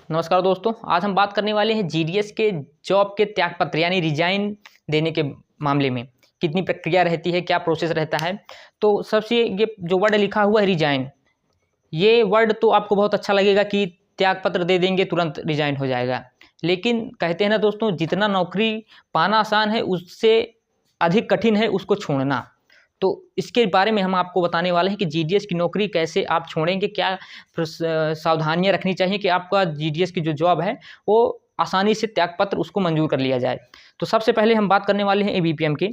नमस्कार दोस्तों, आज हम बात करने वाले हैं जीडीएस के जॉब के त्यागपत्र यानी रिजाइन देने के मामले में कितनी प्रक्रिया रहती है, क्या प्रोसेस रहता है। तो सबसे ये जो वर्ड लिखा हुआ है रिजाइन, ये वर्ड तो आपको बहुत अच्छा लगेगा कि त्यागपत्र दे देंगे तुरंत रिजाइन हो जाएगा। लेकिन कहते हैं ना दोस्तों, जितना नौकरी पाना आसान है उससे अधिक कठिन है उसको छोड़ना। तो इसके बारे में हम आपको बताने वाले हैं कि जीडीएस की नौकरी कैसे आप छोड़ेंगे, क्या सावधानियां रखनी चाहिए कि आपका जीडीएस की जो जॉब है वो आसानी से त्यागपत्र उसको मंजूर कर लिया जाए। तो सबसे पहले हम बात करने वाले हैं एबीपीएम की।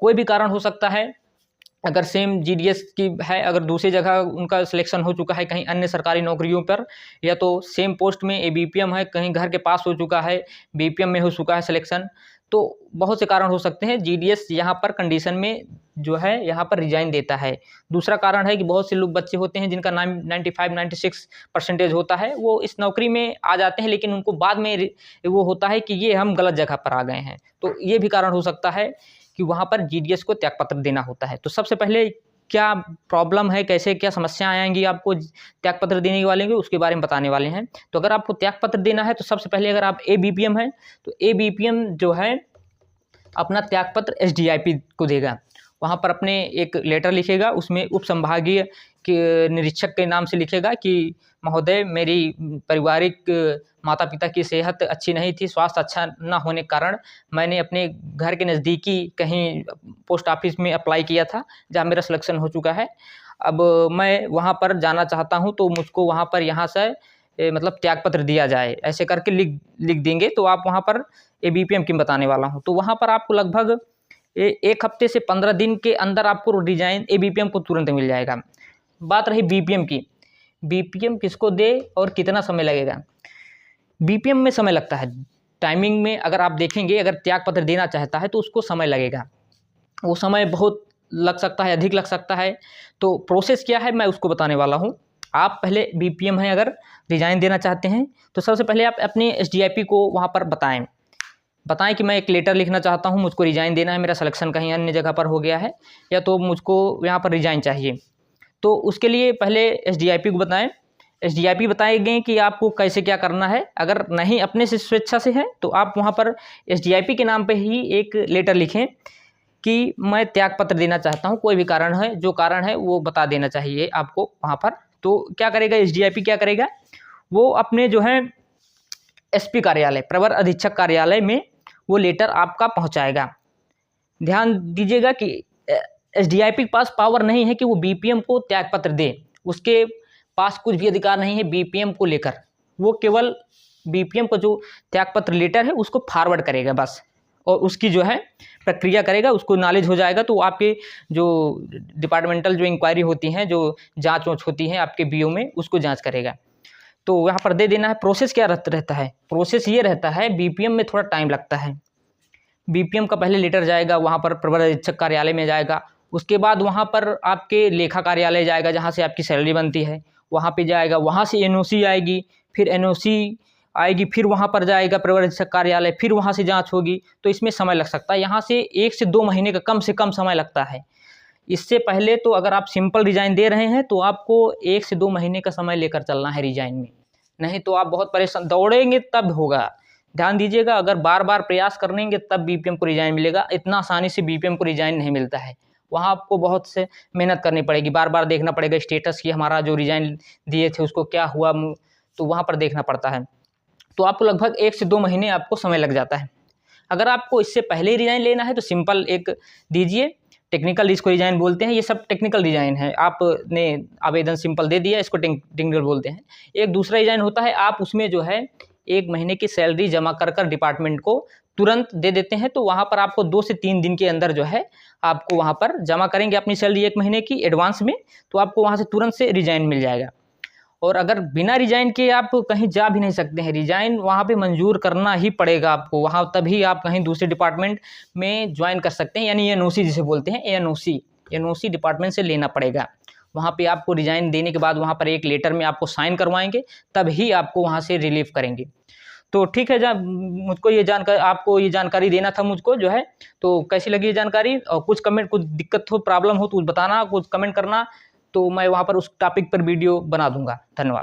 कोई भी कारण हो सकता है, अगर सेम जीडीएस की है, अगर दूसरी जगह उनका सिलेक्शन हो चुका है कहीं अन्य सरकारी नौकरियों पर, या तो सेम पोस्ट में एबीपीएम है, कहीं घर के पास हो चुका है, बीपीएम में हो चुका है सिलेक्शन, तो बहुत से कारण हो सकते हैं। जीडीएस यहाँ पर कंडीशन में जो है यहाँ पर रिजाइन देता है। दूसरा कारण है कि बहुत से लोग बच्चे होते हैं जिनका 95-96% होता है, वो इस नौकरी में आ जाते हैं, लेकिन उनको बाद में वो होता है कि ये हम गलत जगह पर आ गए हैं। तो ये भी कारण हो सकता है कि वहाँ पर जीडीएस को त्यागपत्र देना होता है। तो सबसे पहले क्या प्रॉब्लम है, कैसे क्या समस्याएं आएंगी आपको त्यागपत्र देने वाले के, उसके बारे में बताने वाले हैं। तो अगर आपको त्यागपत्र देना है तो सबसे पहले अगर आप एबीपीएम है तो एबीपीएम जो है अपना त्यागपत्र एसडीआईपी को देगा। वहाँ पर अपने एक लेटर लिखेगा, उसमें उप संभागीय के निरीक्षक के नाम से लिखेगा कि महोदय, मेरी पारिवारिक माता पिता की सेहत अच्छी नहीं थी, स्वास्थ्य अच्छा ना होने के कारण मैंने अपने घर के नज़दीकी कहीं पोस्ट ऑफिस में अप्लाई किया था जहाँ मेरा सिलेक्शन हो चुका है। अब मैं वहाँ पर जाना चाहता हूँ, तो मुझको वहाँ पर यहाँ से मतलब त्यागपत्र दिया जाए, ऐसे करके लिख देंगे। तो आप वहाँ पर एबीपीएम की बताने वाला हूँ। तो वहाँ पर आपको लगभग 1 हफ्ते से 15 दिन के अंदर आपको रिजाइन एबीपीएम को तुरंत मिल जाएगा। बात रही बीपीएम की, बीपीएम किसको दे और कितना समय लगेगा। बीपीएम में समय लगता है, टाइमिंग में अगर आप देखेंगे, अगर त्यागपत्र देना चाहता है तो उसको समय लगेगा, वो समय बहुत लग सकता है, अधिक लग सकता है। तो प्रोसेस क्या है मैं उसको बताने वाला हूँ। आप पहले बीपीएम है अगर रिजाइन देना चाहते हैं तो सबसे पहले आप अपने एसडीआईपी को वहाँ पर बताएं कि मैं एक लेटर लिखना चाहता हूँ, मुझको रिजाइन देना है, मेरा सिलेक्शन कहीं अन्य जगह पर हो गया है, या तो मुझको यहाँ पर रिजाइन चाहिए। तो उसके लिए पहले एसडीआईपी को बताएं। एसडीआईपी बताएंगे कि आपको कैसे क्या करना है। अगर नहीं अपने से स्वेच्छा से है तो आप वहाँ पर एसडीआईपी के नाम पे ही एक लेटर लिखें कि मैं त्यागपत्र देना चाहता हूँ, कोई भी कारण है, जो कारण है वो बता देना चाहिए आपको वहाँ पर। तो क्या करेगा एसडीआईपी, क्या करेगा वो अपने जो है एसपी कार्यालय, प्रवर अधीक्षक कार्यालय में वो लेटर आपका पहुंचाएगा। ध्यान दीजिएगा कि एसडीआईपी के पास पावर नहीं है कि वो बीपीएम को त्यागपत्र दे, उसके पास कुछ भी अधिकार नहीं है बीपीएम को लेकर। वो केवल बीपीएम को जो त्यागपत्र लेटर है उसको फॉरवर्ड करेगा बस, और उसकी जो है प्रक्रिया करेगा, उसको नॉलेज हो जाएगा तो आपके जो डिपार्टमेंटल जो इंक्वायरी होती हैं, जो जाँच वाँच होती हैं आपके बीओ में, उसको जाँच करेगा। तो यहाँ पर दे देना है। प्रोसेस क्या रहता है, प्रोसेस ये रहता है, बीपीएम में थोड़ा टाइम लगता है। बीपीएम का पहले लेटर जाएगा, वहाँ पर प्रवर अधीक्षक कार्यालय में जाएगा, उसके बाद वहाँ पर आपके लेखा कार्यालय जाएगा जहाँ से आपकी सैलरी बनती है, वहाँ पे जाएगा, वहाँ से एनओसी आएगी, फिर एनओसी आएगी, फिर वहाँ पर जाएगा प्रवर अधीक्षक कार्यालय, फिर वहाँ से जाँच होगी। तो इसमें समय लग सकता है, यहाँ से 1 से 2 महीने का कम से कम समय लगता है। इससे पहले तो अगर आप सिंपल रिजाइन दे रहे हैं तो आपको 1 से 2 महीने का समय लेकर चलना है रिजाइन में, नहीं तो आप बहुत परेशान, दौड़ेंगे तब होगा। ध्यान दीजिएगा, अगर बार बार प्रयास करेंगे तब बीपीएम को रिजाइन मिलेगा, इतना आसानी से बीपीएम को रिजाइन नहीं मिलता है। वहाँ आपको बहुत से मेहनत करनी पड़ेगी, बार बार देखना पड़ेगा स्टेटस कि हमारा जो रिजाइन दिए थे उसको क्या हुआ, तो वहाँ पर देखना पड़ता है। तो आपको लगभग 1 से 2 महीने आपको समय लग जाता है। अगर आपको इससे पहले ही रिजाइन लेना है तो सिंपल एक दीजिए, टेक्निकल इसको रिजाइन बोलते हैं, ये सब टेक्निकल रिजाइन है। आपने आवेदन सिंपल दे दिया, इसको टेक्निकल बोलते हैं। एक दूसरा रिजाइन होता है, आप उसमें जो है 1 महीने की सैलरी जमा कर डिपार्टमेंट को तुरंत दे देते हैं। तो वहाँ पर आपको 2 से 3 दिन के अंदर जो है आपको वहाँ पर जमा करेंगे अपनी सैलरी 1 महीने की एडवांस में, तो आपको वहाँ से तुरंत से रिजाइन मिल जाएगा। और अगर बिना रिजाइन के आप कहीं जा भी नहीं सकते हैं, रिजाइन वहाँ पे मंजूर करना ही पड़ेगा आपको, वहाँ तभी आप कहीं दूसरे डिपार्टमेंट में ज्वाइन कर सकते हैं, यानी एनओसी जिसे बोलते हैं, एनओसी डिपार्टमेंट से लेना पड़ेगा। वहाँ पे आपको रिजाइन देने के बाद वहाँ पर एक लेटर में आपको साइन करवाएंगे, तभी आपको वहाँ से रिलीव करेंगे। तो ठीक है, मुझको ये जानकारी, आपको ये जानकारी देना था मुझको जो है। तो कैसी लगी ये जानकारी, और कुछ कमेंट, कुछ दिक्कत हो, प्रॉब्लम हो तो बताना, कुछ कमेंट करना, तो मैं वहाँ पर उस टॉपिक पर वीडियो बना दूंगा। धन्यवाद।